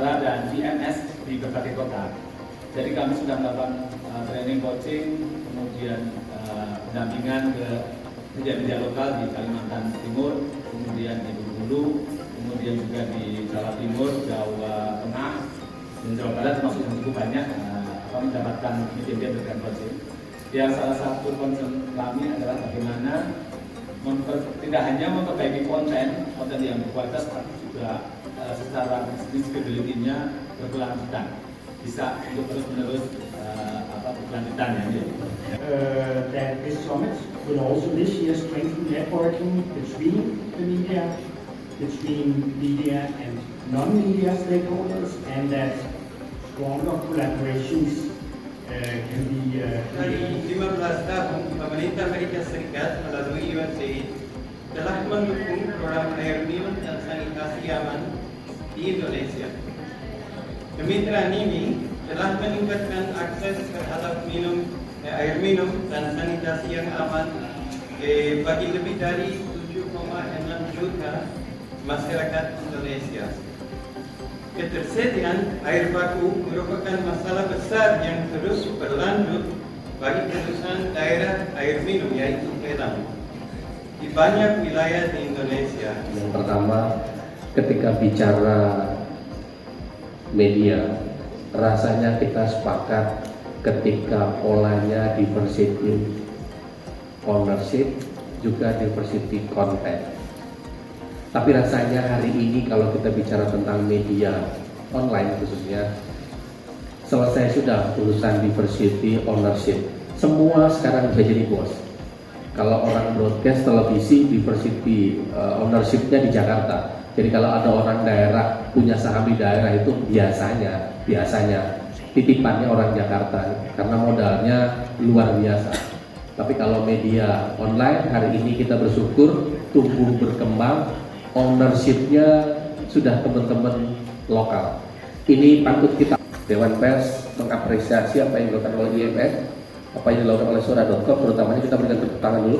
Utara dan IMS di berbagai kota. Jadi kami sudah melakukan training coaching, kemudian pendampingan ke media-media lokal di Kalimantan Timur, kemudian di Bengkulu, kemudian juga di Jawa Timur, Jawa Tengah, dan Jawa Barat termasuk yang cukup banyak mendapatkan media-media dengan coaching. Yang salah satu concern kami adalah bagaimana tidak hanya memperbaiki konten yang berkualitas, tapi juga secara visibility-nya berkelanjutan, bisa untuk terus-menerus berkelanjutan ya. That this summit will also this year strengthen networking between the media and non-media stakeholders, and that stronger collaborations can be Dari 15 tahun, pemerintah Amerika Serikat melalui USAID telah mendukung program air minum dan sanitasi aman di Indonesia. Kemitraan ini telah meningkatkan akses terhadap air minum dan sanitasi yang aman bagi lebih dari 7,6 juta masyarakat Indonesia. Ketersediaan air baku merupakan masalah besar yang terus berlanjut bagi perusahaan daerah air minum, yaitu PLAM, di banyak wilayah di Indonesia. Yang pertama, ketika bicara media, rasanya kita sepakat ketika polanya diversity ownership, juga diversity content. Tapi rasanya hari ini kalau kita bicara tentang media online khususnya, selesai sudah urusan diversity ownership. Semua sekarang bisa jadi bos. Kalau orang broadcast televisi, diversity ownership-nya di Jakarta. Jadi kalau ada orang daerah punya saham di daerah itu biasanya titipannya orang Jakarta karena modalnya luar biasa. Tapi kalau media online hari ini kita bersyukur tumbuh berkembang, ownership-nya sudah teman-teman lokal. Ini patut kita. Dewan Pers mengapresiasi apa yang dilakukan oleh IMS, apa yang dilakukan oleh Suara.com, terutamanya kita berikan tepuk tangan dulu.